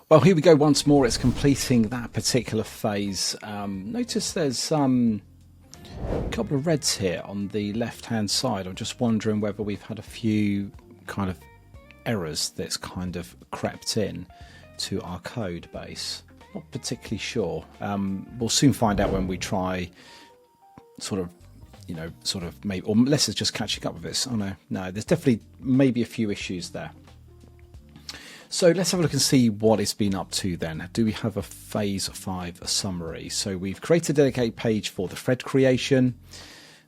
Well, here we go once more. It's completing that particular phase. Notice there's a couple of reds here on the left-hand side. I'm just wondering whether we've had a few kind of errors that's kind of crept in to our code base. Not particularly sure. We'll soon find out when we try maybe, or unless it's just catching up with this. Oh no, there's definitely maybe a few issues there. So let's have a look and see what it's been up to then. Do we have a phase 5 summary? So we've created a dedicated page for the thread creation.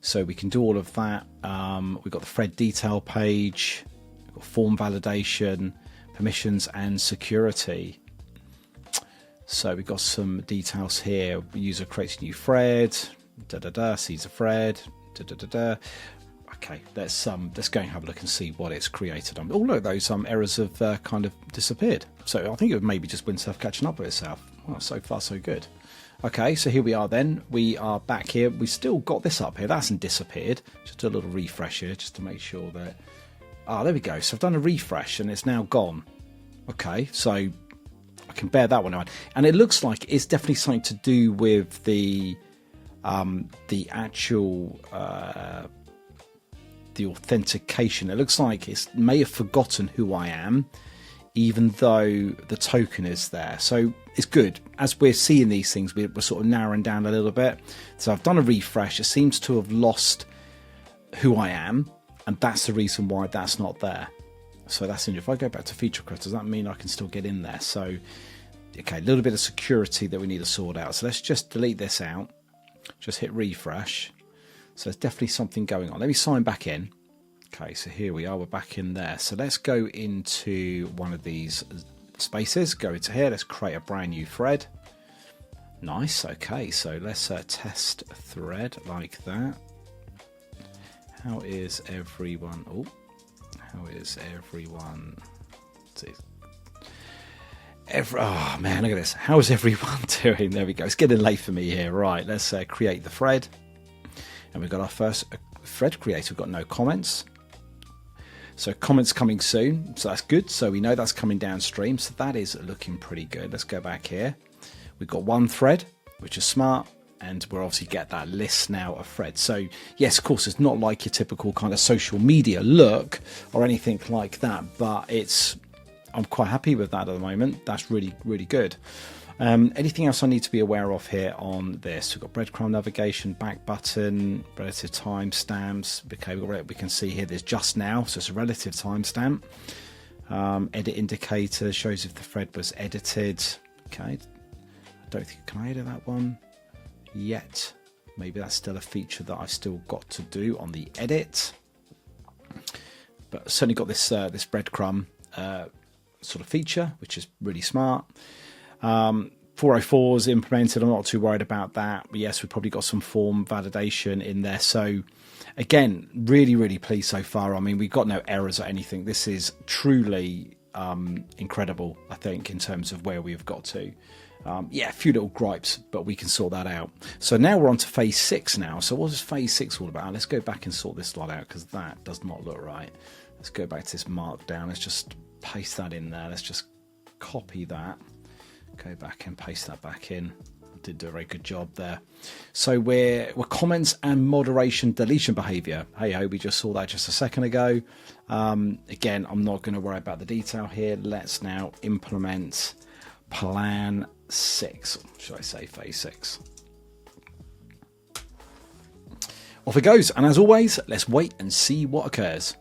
So we can do all of that. We've got the thread detail page, we've got form validation, permissions and security. So we've got some details here. User creates a new thread, sees a thread, Okay, let's go and have a look and see what it's created. Oh look, those errors have kind of disappeared. So I think it would maybe just been catching up with itself. Well, so far so good. Okay, so here we are then. We are back here. We've still got this up here. That hasn't disappeared. Just a little refresh here just to make sure that... there we go. So I've done a refresh and it's now gone. Okay, so I can bear that one out. And it looks like it's definitely something to do with the actual... the authentication. It looks like it may have forgotten who I am, even though the token is there. So it's good. As we're seeing these things, we're sort of narrowing down a little bit. So I've done a refresh. It seems to have lost who I am, and that's the reason why that's not there. So that's if I go back to feature request, does that mean I can still get in there? So, okay, a little bit of security that we need to sort out. So let's just delete this out. Just hit refresh. So there's definitely something going on. Let me sign back in. Okay, so here we are. We're back in there. So let's go into one of these spaces. Go into here. Let's create a brand new thread. Nice. Okay, so let's test thread like that. How is everyone? Oh, how is everyone? Oh man, look at this. How is everyone doing? There we go. It's getting late for me here. Right, let's create the thread. And we've got our first thread created. We've got no comments. So comments coming soon. So that's good. So we know that's coming downstream. So that is looking pretty good. Let's go back here. We've got one thread, which is smart. And we'll obviously get that list now of threads. So yes, of course, it's not like your typical kind of social media look or anything like that. But I'm quite happy with that at the moment. That's really, really good. Anything else I need to be aware of here on this? We've got breadcrumb navigation, back button, relative timestamps. Okay, we can see here there's just now, so it's a relative timestamp. Edit indicator shows if the thread was edited. Okay, I don't think, can I edit that one yet? Maybe that's still a feature that I've still got to do on the edit. But I've certainly got this this breadcrumb sort of feature, which is really smart. 404 is implemented. I'm not too worried about that. But yes, we've probably got some form validation in there. So again, really, really pleased so far. I mean, we've got no errors or anything. This is truly incredible, I think, in terms of where we've got to. Yeah, a few little gripes, but we can sort that out. So now we're on to phase 6 now. So what is phase 6 all about? Let's go back and sort this lot out because that does not look right. Let's go back to this markdown. Let's just paste that in there. Let's just copy that. Go back and paste that back in. I did do a very good job there. So we're comments and moderation deletion behavior. Hey ho, we just saw that just a second ago. Again, I'm not going to worry about the detail here. Let's now implement plan 6. Should I say phase 6? Off it goes. And as always, let's wait and see what occurs.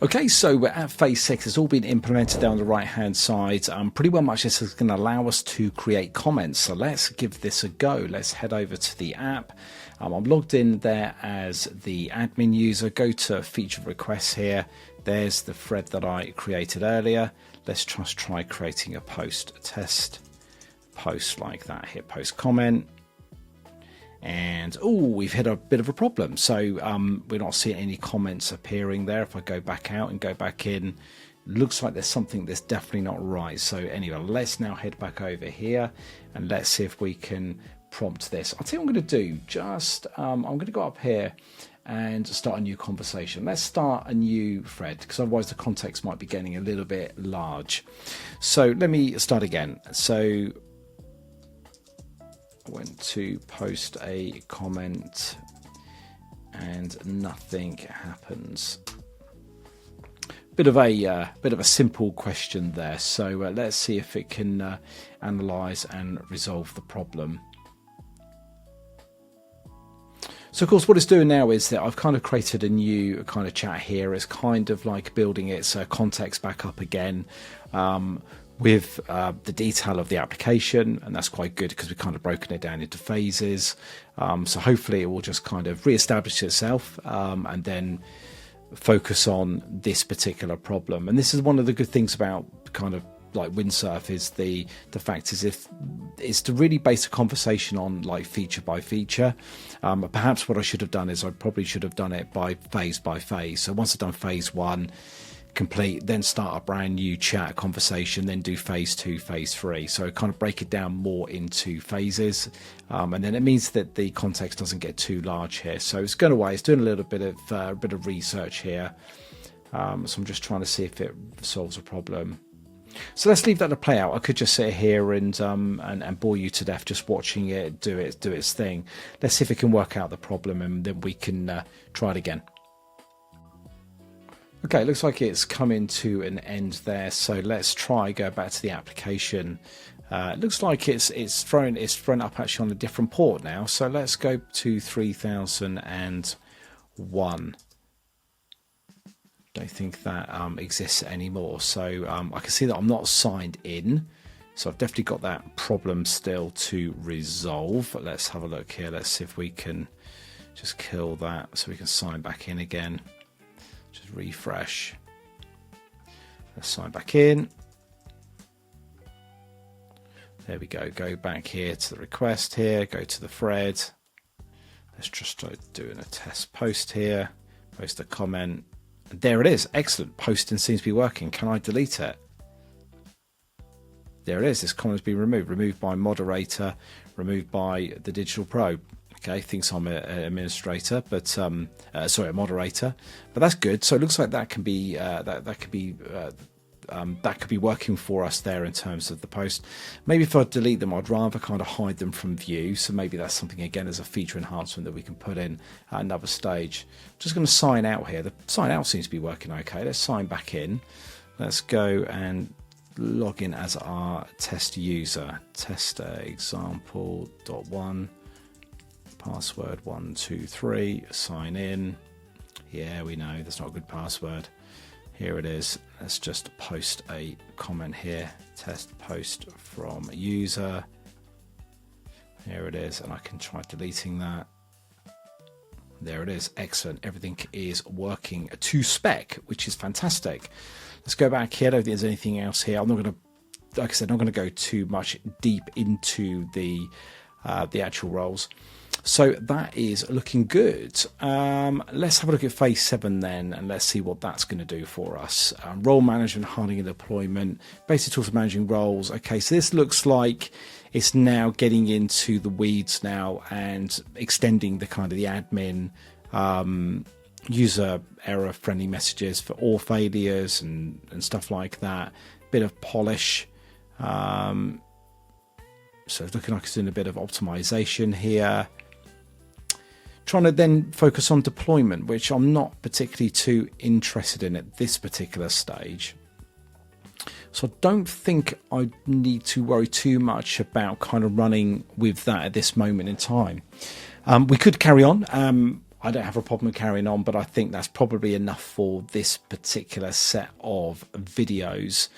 Okay, so we're at phase 6. It's all been implemented down the right-hand side. Pretty well much this is going to allow us to create comments. So let's give this a go. Let's head over to the app. I'm logged in there as the admin user. Go to feature requests here. There's the thread that I created earlier. Let's just try creating a post test post like that. Hit post comment. And we've hit a bit of a problem. So we're not seeing any comments appearing there. If I go back out and go back in, looks like there's something that's definitely not right. So anyway, let's now head back over here and let's see if we can prompt this. I'll tell you what I'm going to do. I'm going to go up here and start a new conversation. Let's start a new thread, because otherwise the context might be getting a little bit large. So let me start again. So I went to post a comment and nothing happens. Bit of a simple question there. So let's see if it can analyze and resolve the problem. So of course what it's doing now is that I've kind of created a new kind of chat here. It's kind of like building its context back up again with the detail of the application, and that's quite good because we've kind of broken it down into phases. So hopefully it will just kind of re-establish itself and then focus on this particular problem. And this is one of the good things about kind of like Windsurf, is the fact is to really base a conversation on like feature by feature. Perhaps what I should have done is I probably should have done it by phase. So once I've done phase 1 complete, then start a brand new chat conversation, then do phase 2, phase 3. So kind of break it down more into phases, and then it means that the context doesn't get too large here. So it's going away. It's doing a little bit of research here. So I'm just trying to see if it solves a problem. So let's leave that to play out. I could just sit here and bore you to death just watching it do its thing. Let's see if it can work out the problem, and then we can try it again. Okay, it looks like it's coming to an end there. So let's go back to the application. It looks like it's thrown up actually on a different port now. So let's go to 3001. Don't think that exists anymore. So I can see that I'm not signed in. So I've definitely got that problem still to resolve. But let's have a look here. Let's see if we can just kill that so we can sign back in again. Just refresh. Let's sign back in. There we go. Go back here to the request here. Go to the thread. Let's just start doing a test post here. Post a comment. And there it is. Excellent. Posting seems to be working. Can I delete it? There it is. This comment has been removed. Removed by moderator. Removed by the Digital Pro. Okay, thinks I'm an administrator, but a moderator. But that's good. So it looks like that can be that could be working for us there in terms of the post. Maybe if I delete them, I'd rather kind of hide them from view. So maybe that's something again as a feature enhancement that we can put in at another stage. I'm just going to sign out here. The sign out seems to be working okay. Let's sign back in. Let's go and log in as our test user. Test example.1. Password 123, sign in. Yeah, we know that's not a good password. Here it is. Let's just post a comment here. Test post from user. Here it is, and I can try deleting that. There it is. Excellent. Everything is working to spec, which is fantastic. Let's go back here. I don't think there's anything else here. I'm not going to, like I said, I'm not going to go too much deep into the actual roles. So that is looking good. Let's have a look at phase 7 then, and let's see what that's going to do for us. Role management, hardening and deployment, basic tools for managing roles. Okay, so this looks like it's now getting into the weeds now and extending the kind of the admin user error friendly messages for all failures and stuff like that. Bit of polish. So it's looking like it's doing a bit of optimization here. Trying to then focus on deployment, which I'm not particularly too interested in at this particular stage. So I don't think I need to worry too much about kind of running with that at this moment in time. We could carry on. I don't have a problem with carrying on, but I think that's probably enough for this particular set of videos.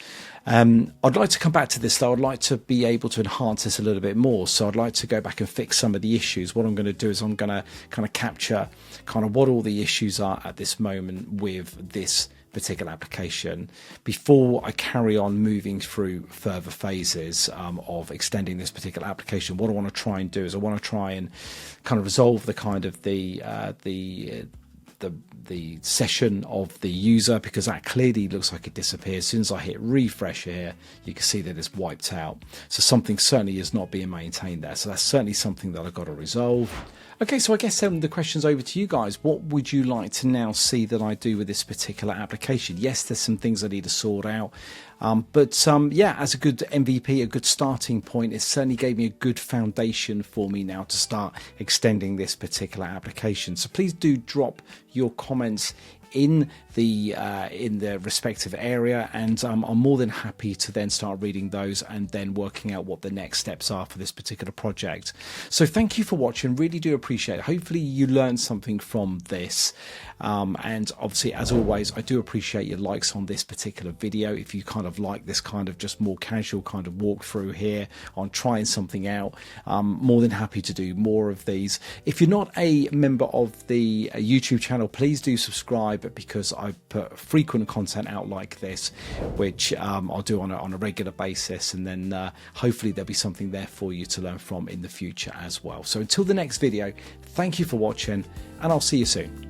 I'd like to come back to this though. I'd like to be able to enhance this a little bit more. So I'd like to go back and fix some of the issues. What I'm going to do is I'm going to kind of capture kind of what all the issues are at this moment with this particular application before I carry on moving through further phases of extending this particular application. What I want to try and do is I want to try and kind of resolve the kind of the the session of the user, because that clearly looks like it disappears. As soon as I hit refresh here, you can see that it's wiped out. So something certainly is not being maintained there. So that's certainly something that I've got to resolve. Okay, so I guess the question's over to you guys. What would you like to now see that I do with this particular application? Yes, there's some things I need to sort out. But yeah, as a good MVP, a good starting point, it certainly gave me a good foundation for me now to start extending this particular application. So please do drop your comments in the respective area, and I'm more than happy to then start reading those and then working out what the next steps are for this particular project. So thank you for watching, really do appreciate it. Hopefully you learned something from this, and obviously, as always, I do appreciate your likes on this particular video. If you kind of like this kind of just more casual kind of walkthrough here on trying something out, I'm more than happy to do more of these. If you're not a member of the YouTube channel, please do subscribe, because I put frequent content out like this, which I'll do on a regular basis, and then hopefully there'll be something there for you to learn from in the future as well. So until the next video, thank you for watching, and I'll see you soon.